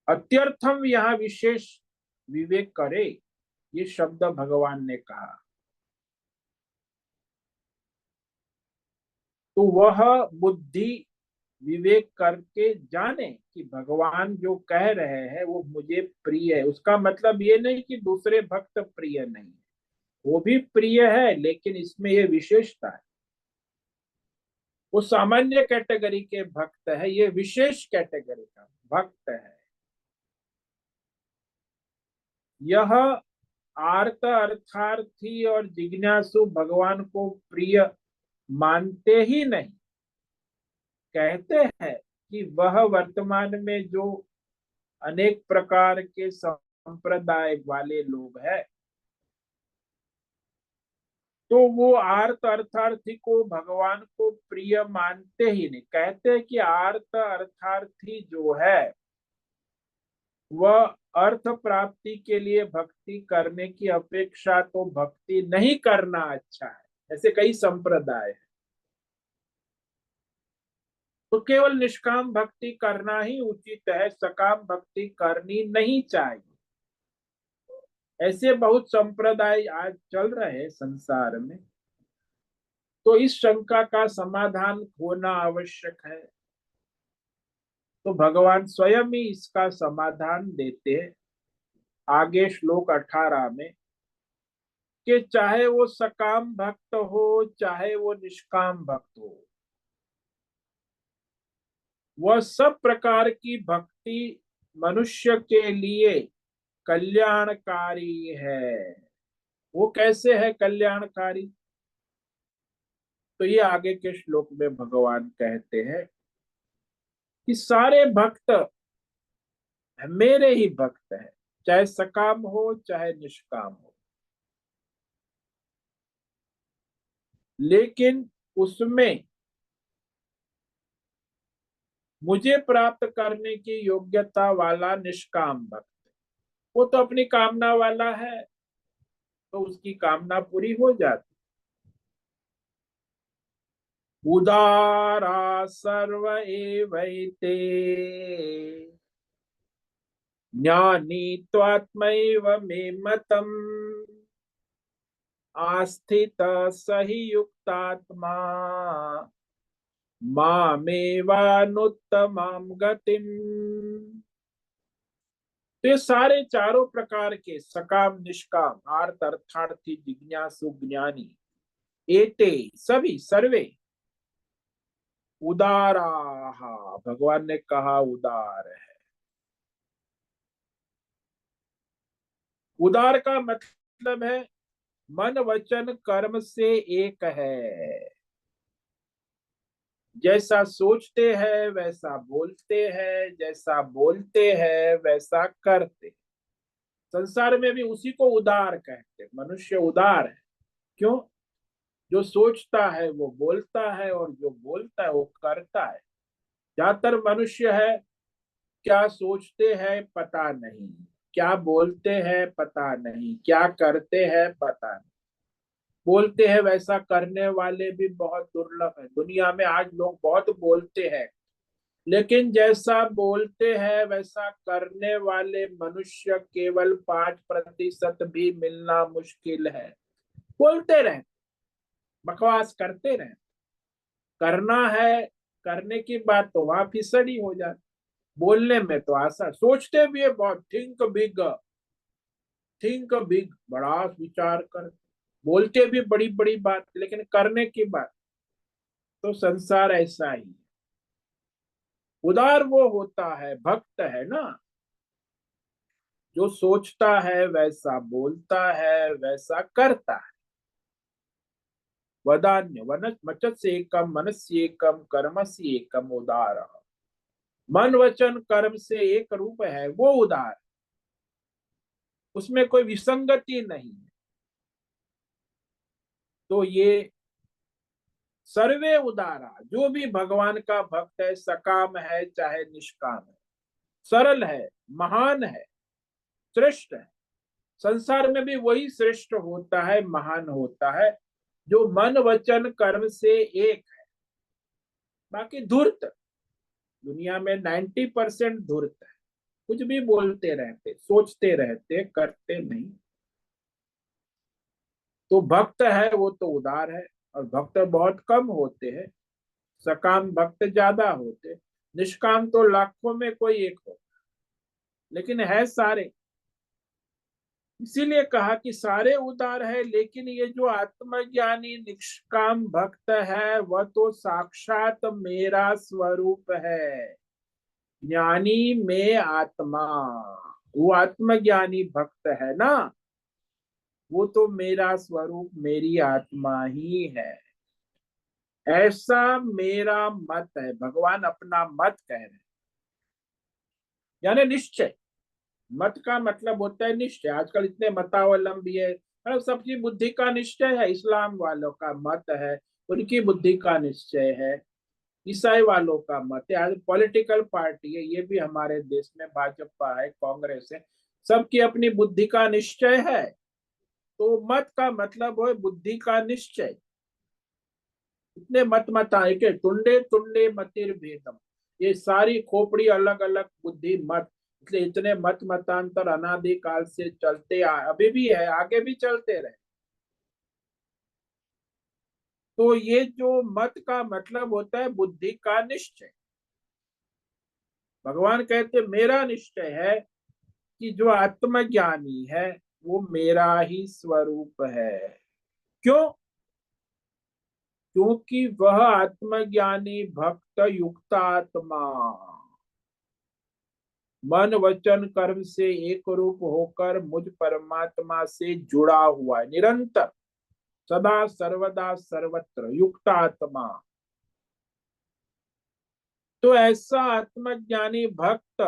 S1: अत्यर्थम यहाँ विशेष विवेक करे, ये शब्द भगवान ने कहा। तो वह बुद्धि विवेक करके जाने कि भगवान जो कह रहे हैं वो मुझे प्रिय है। उसका मतलब ये नहीं कि दूसरे भक्त प्रिय नहीं है, वो भी प्रिय है, लेकिन इसमें ये विशेषता है, वो सामान्य कैटेगरी के भक्त है, ये विशेष कैटेगरी का भक्त है। यह आर्त अर्थार्थी और जिज्ञासु भगवान को प्रिय मानते ही नहीं, कहते हैं कि वह वर्तमान में जो अनेक प्रकार के संप्रदाय वाले लोग हैं तो वो आर्त अर्थार्थी को भगवान को प्रिय मानते ही नहीं। कहते हैं कि आर्त अर्थार्थी जो है वह अर्थ प्राप्ति के लिए भक्ति करने की अपेक्षा तो भक्ति नहीं करना अच्छा है। ऐसे कई संप्रदाय हैं। तो केवल निष्काम भक्ति करना ही उचित है, सकाम भक्ति करनी नहीं चाहिए। ऐसे बहुत संप्रदाय आज चल रहे हैं संसार में। तो इस शंका का समाधान होना आवश्यक है। तो भगवान स्वयं ही इसका समाधान देते हैं आगे श्लोक 18 में, कि चाहे वो सकाम भक्त हो चाहे वो निष्काम भक्त हो, वह सब प्रकार की भक्ति मनुष्य के लिए कल्याणकारी है। वो कैसे है कल्याणकारी? तो ये आगे के श्लोक में भगवान कहते हैं कि सारे भक्त मेरे ही भक्त हैं, चाहे सकाम हो चाहे निष्काम हो। लेकिन उसमें मुझे प्राप्त करने की योग्यता वाला निष्काम भक्त, वो तो अपनी कामना वाला है, तो उसकी कामना पूरी हो जाती। उदारा सर्व एवैते ज्ञानी त्वात्मैव मे मतम् आस्थित सहि युक्तात्मा मामेवानुत्तमां गतिम्। तो ये सारे चारों प्रकार के सकाम निष्काम आर्त अर्थार्थी जिज्ञासु ज्ञानी एते सभी सर्वे उदारा, भगवान ने कहा उदार है। उदार का मतलब है मन वचन कर्म से एक है। जैसा सोचते हैं वैसा बोलते हैं, जैसा बोलते हैं वैसा करते। संसार में भी उसी को उदार कहते हैं। मनुष्य उदार है। क्यों? जो सोचता है वो बोलता है और जो बोलता है वो करता है। ज्यादातर मनुष्य है, क्या सोचते हैं पता नहीं, क्या बोलते हैं पता नहीं, क्या करते हैं पता नहीं। बोलते हैं वैसा करने वाले भी बहुत दुर्लभ है। दुनिया में आज लोग बहुत बोलते हैं, लेकिन जैसा बोलते हैं वैसा करने वाले मनुष्य केवल 5% भी मिलना मुश्किल है। बोलते रहे, बकवास करते रहे, करना है करने की बात तो वहां फिसड़ी हो जाती। बोलने में तो आशा, सोचते भी है बहुत, थिंक बिग, बड़ा विचार कर, बोलते भी बड़ी बड़ी बात, लेकिन करने की बात तो संसार ऐसा ही है। उदार वो होता है, भक्त है ना, जो सोचता है वैसा बोलता है वैसा करता है। वदान्य वन मचस्य एकम मनस्य एकम कर्मस्य एकम उदार। मन वचन कर्म से एक रूप है, वो उदार, उसमें कोई विसंगति नहीं है। तो ये सर्वे उदारा, जो भी भगवान का भक्त है, सकाम है चाहे निष्काम है, सरल है, महान है, श्रेष्ठ है। संसार में भी वही श्रेष्ठ होता है, महान होता है, जो मन वचन कर्म से एक है। बाकी धूर्त, दुनिया में 90% धूर्त है, कुछ भी बोलते रहते, सोचते रहते, करते नहीं। तो भक्त है वो तो उदार है, और भक्त बहुत कम होते हैं, सकाम भक्त ज्यादा होते। निष्काम तो लाखों में कोई एक हो, लेकिन है सारे। इसीलिए कहा कि सारे उदार है, लेकिन ये जो आत्मज्ञानी निष्काम भक्त है वह तो साक्षात मेरा स्वरूप है। ज्ञानी में आत्मा, वो आत्मज्ञानी भक्त है ना, वो तो मेरा स्वरूप, मेरी आत्मा ही है। ऐसा मेरा मत है, भगवान अपना मत कह रहे हैं, यानी निश्चय। मत का मतलब होता है निश्चय। आजकल इतने मतावलंबी है, मतलब सबकी बुद्धि का निश्चय है। इस्लाम वालों का मत है, उनकी बुद्धि का निश्चय है। ईसाई वालों का मत है। आज पॉलिटिकल पार्टी है, ये भी हमारे देश में भाजपा है, कांग्रेस है, सबकी अपनी बुद्धि का निश्चय है। तो मत का मतलब है बुद्धि का निश्चय। इतने मत मताए के तुंडे तुंडे मतिर भेदम, ये सारी खोपड़ी अलग अलग बुद्धि मत, इसलिए इतने मत मतांतर अनादि काल से चलते आए, अभी भी है, आगे भी चलते रहे। तो ये जो मत का मतलब होता है बुद्धि का निश्चय। भगवान कहते मेरा निश्चय है कि जो आत्मज्ञानी है वो मेरा ही स्वरूप है। क्यों? क्योंकि वह आत्मज्ञानी भक्त युक्त आत्मा मन वचन कर्म से एक रूप होकर मुझ परमात्मा से जुड़ा हुआ है निरंतर, सदा सर्वदा सर्वत्र युक्त आत्मा। तो ऐसा आत्मज्ञानी भक्त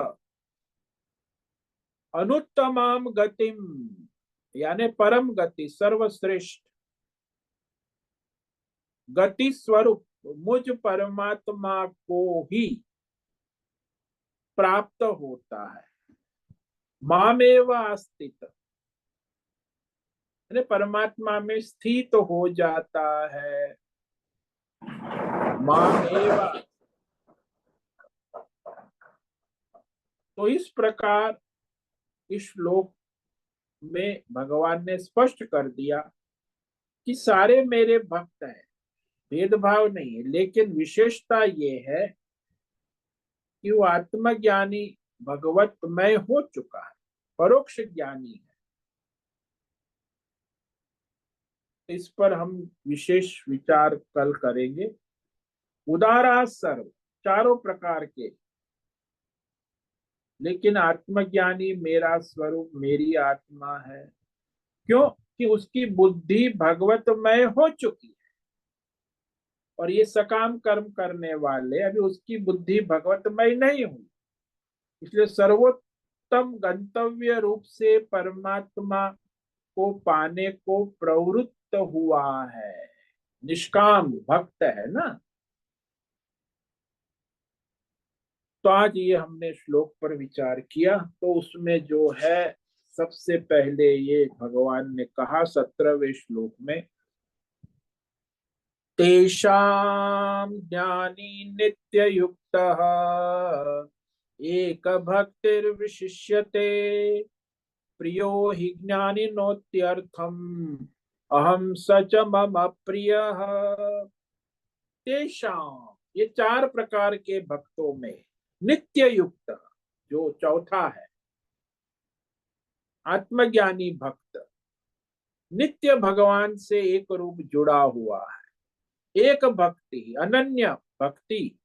S1: अनुत्तमाम गतिम, यानी परम गति, सर्वश्रेष्ठ गति स्वरूप मुझ परमात्मा को ही प्राप्त होता है। मामेव आस्थित, यानी परमात्मा में स्थित हो जाता है। मामेव, तो इस प्रकार इस श्लोक में भगवान ने स्पष्ट कर दिया कि सारे मेरे भक्त हैं, भेदभाव नहीं है, लेकिन विशेषता ये है कि वो आत्मज्ञानी भगवतमय हो चुका है, परोक्ष ज्ञानी है। इस पर हम विशेष विचार कल करेंगे। उदारा सर्व, चारों प्रकार के, लेकिन आत्मज्ञानी मेरा स्वरूप मेरी आत्मा है। क्यों? कि उसकी बुद्धि भगवतमय हो चुकी है, और ये सकाम कर्म करने वाले अभी उसकी बुद्धि भगवतमय नहीं हुई, इसलिए सर्वोत्तम गंतव्य रूप से परमात्मा को पाने को प्रवृत्त हुआ है। निष्काम भक्त है ना। तो आज ये हमने श्लोक पर विचार किया। तो उसमें जो है सबसे पहले ये भगवान ने कहा 17वें श्लोक में, तेषां ज्ञानी नित्य युक्तः एक भक्तिर्विशिष्यते प्रियो हि ज्ञानिनोत्यर्थम अहम स च मम प्रियः। तेषां, ये चार प्रकार के भक्तों में नित्य युक्त, जो चौथा है, आत्मज्ञानी भक्त नित्य भगवान से एक रूप जुड़ा हुआ है। एक भक्ति, अनन्य भक्ति,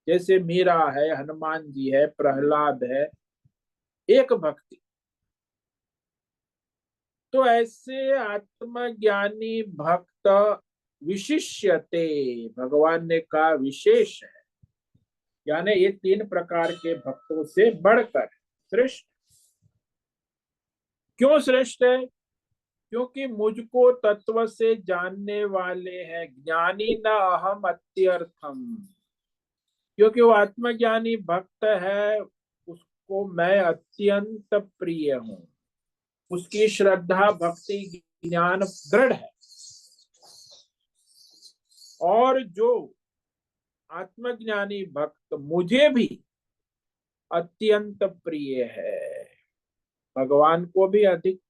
S1: जैसे मीरा है, हनुमान जी है, प्रहलाद है, एक भक्ति। तो ऐसे आत्मज्ञानी भक्त विशिष्यते, भगवान ने कहा विशेष है, यानी ये तीन प्रकार के भक्तों से बढ़कर श्रेष्ठ। क्यों श्रेष्ठ है? क्योंकि मुझको तत्व से जानने वाले हैं, ज्ञानी न अहम अत्यर्थम। क्योंकि वो आत्मज्ञानी भक्त है, उसको मैं अत्यंत प्रिय हूं, उसकी श्रद्धा भक्ति ज्ञान दृढ़ है। और जो आत्मज्ञानी भक्त मुझे भी अत्यंत प्रिय है, भगवान को भी अधिक।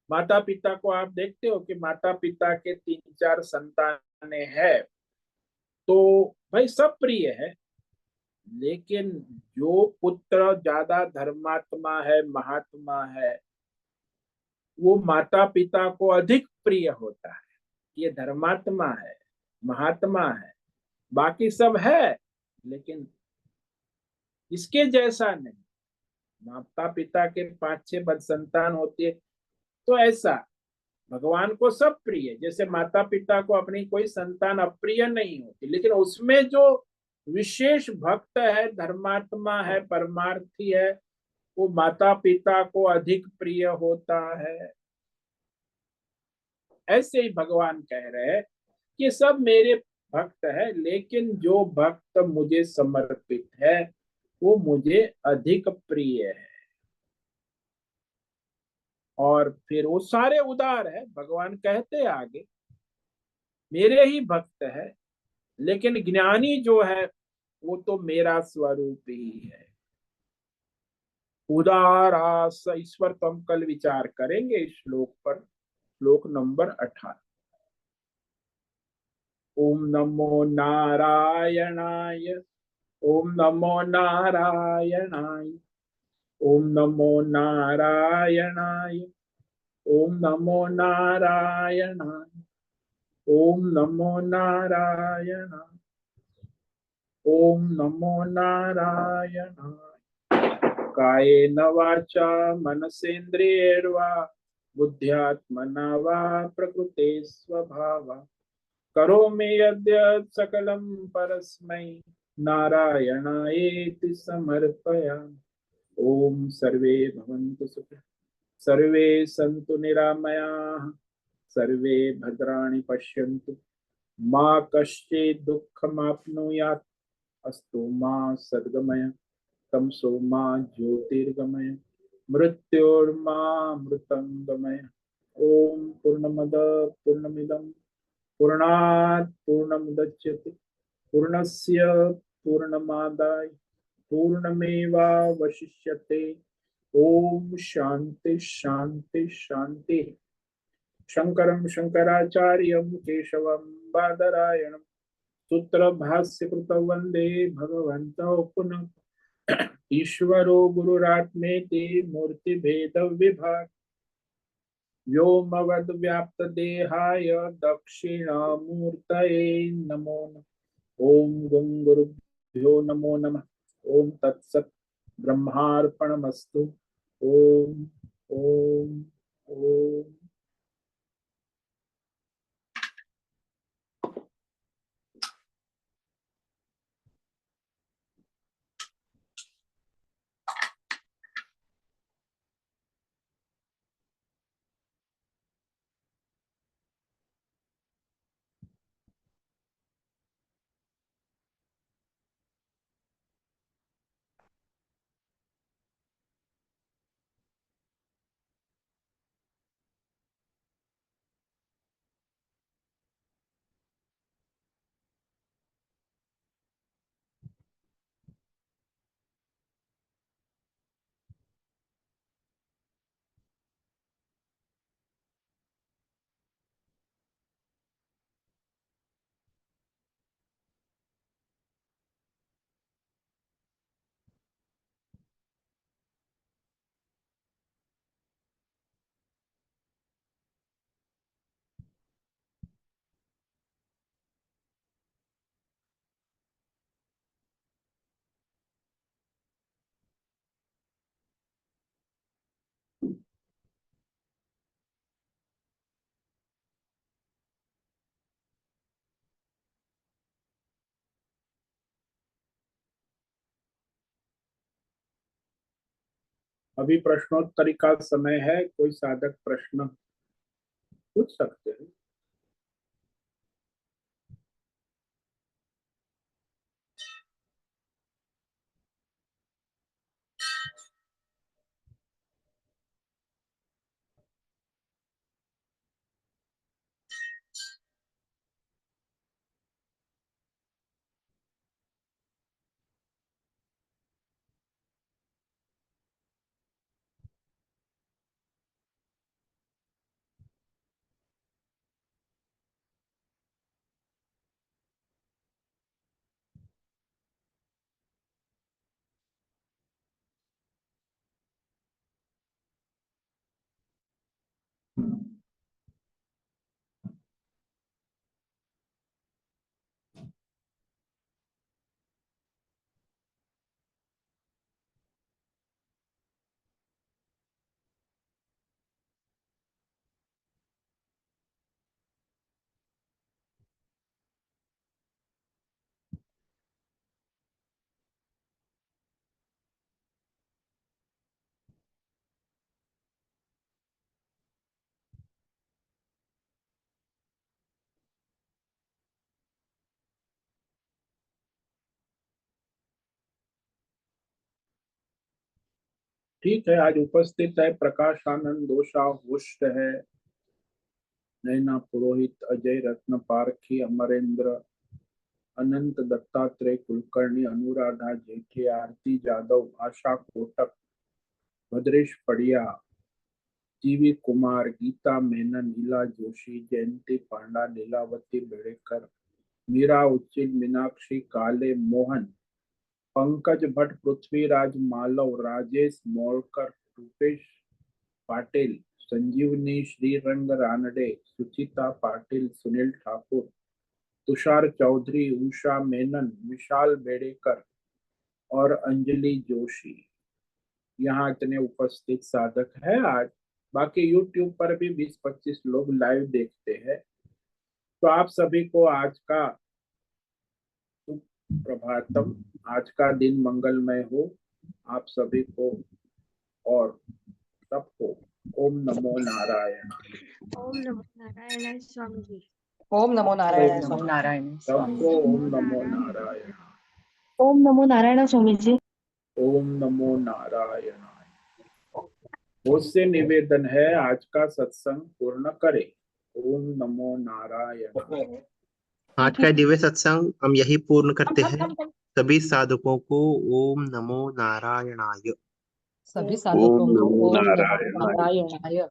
S1: माता पिता को आप देखते हो कि माता पिता के तीन चार संतानें हैं, तो भाई सब प्रिय है, लेकिन जो पुत्र ज्यादा धर्मात्मा है, महात्मा है, वो माता पिता को अधिक प्रिय होता है। ये धर्मात्मा है, महात्मा है, बाकी सब है, लेकिन इसके जैसा नहीं। माता पिता के पांच छह बद संतान होती है, तो ऐसा भगवान को सब प्रिय, जैसे माता पिता को अपनी कोई संतान अप्रिय नहीं होती, लेकिन उसमें जो विशेष भक्त है, धर्मात्मा है, परमार्थी है, वो माता पिता को अधिक प्रिय होता है। ऐसे ही भगवान कह रहे हैं कि सब मेरे भक्त है, लेकिन जो भक्त मुझे समर्पित है वो मुझे अधिक प्रिय है। और फिर वो सारे उदार है, भगवान कहते हैं आगे, मेरे ही भक्त है, लेकिन ज्ञानी जो है वो तो मेरा स्वरूप ही है। उदारास ईश्वर, तो हम कल विचार करेंगे इस श्लोक पर, श्लोक नंबर 18। ओम नमो नारायणाय। ओम नमो नारायणाय। ओम नमो नारायणाय। ओम नमो नारायणाय। ओम नमो नारायणाय। ओम नमो नारायणाय। कायेन वाचा मनसेन्द्रियैर्वा बुद्ध्यात्मना वा प्रकृते स्वभावा करोमि यद्यत् सकलं परस्मै नारायणायेति समर्पयामि। ओम सर्वे भवन्तु सुखिनः, सर्वे सन्तु निरामयाः, सर्वे भद्राणि पश्यन्तु, मा कश्चित् दुःखमाप्नुयात्। अस्तु मा सद्गमय, तमसो मा ज्योतिर्गमय, मृत्योर्मा मृतंगमय। ओम पूर्णमद पूर्णमिदं पूर्णात् पूर्णमुदच्यते पूर्णस्य पूर्णमादाय पूर्णमेवावशिष्यते। ओम शांति शांति शांति। शंकरं शंकराचार्यं केशवं बादरायणं सूत्रभाष्य कृतौ वन्दे भगवन्तौ पुनः। ईश्वरो गुरुरात्मेति मूर्तिभेदविभाग व्योमवद्व्याप्तदेहाय दक्षिणामूर्तये नमो नमः। ओम गं गुरुभ्यो नमो नमः। ओम तत्सत् ब्रह्मार्पणमस्तु। ओम ओम ओम। अभी प्रश्नोत्तरी का समय है, कोई साधक प्रश्न पूछ सकते हैं। ठीक है, आज उपस्थित है प्रकाशानंद दोषा, होस्ट है नैना पुरोहित, अजय रत्न पारखी, अमरेंद्र, अनंत दत्तात्रेय कुलकर्णी, अनुराधा जेठे, आरती जादव, आशा कोटक, भद्रेश पड़िया, जीवी कुमार, गीता मेनन, नीला जोशी, जयंती पांडा, लीलावती बेड़ेकर, मीरा उच्चिल, मीनाक्षी काले, मोहन, पंकज भट्ट, पृथ्वीराज मालव, राजेश मोरकर, रूपेश पाटिल, संजीवनी, श्रीरंग रानडे, सुचिता पाटिल, सुनील ठाकुर, तुषार चौधरी, उषा मेनन, विशाल बेड़ेकर और अंजलि जोशी। यहाँ इतने उपस्थित साधक है आज। बाकी यूट्यूब पर भी 20-25 लोग लाइव देखते हैं। तो आप सभी को आज का प्रभातम, आज का दिन मंगलमय हो आप सभी को और सबको। ओम नमो नारायण।
S2: ओम नमो नारायण स्वामी जी।
S3: ओम नमो नारायण
S1: ओम
S3: स्वामी नारायण
S1: सबको ओम नमो नारायण।
S3: ओम नमो नारायण स्वामी जी।
S1: ओम नमो नारायण। मुझसे निवेदन है आज का सत्संग पूर्ण करें। ओम नमो नारायण।
S4: आज का दिव्य सत्संग हम यही पूर्ण करते हैं। सभी साधकों को ओम नमो नारायणाय।
S3: सभी
S4: ओम
S3: साधकों को
S4: नमो
S3: ओम नमो
S4: नारायणाय।
S3: नारायणाय।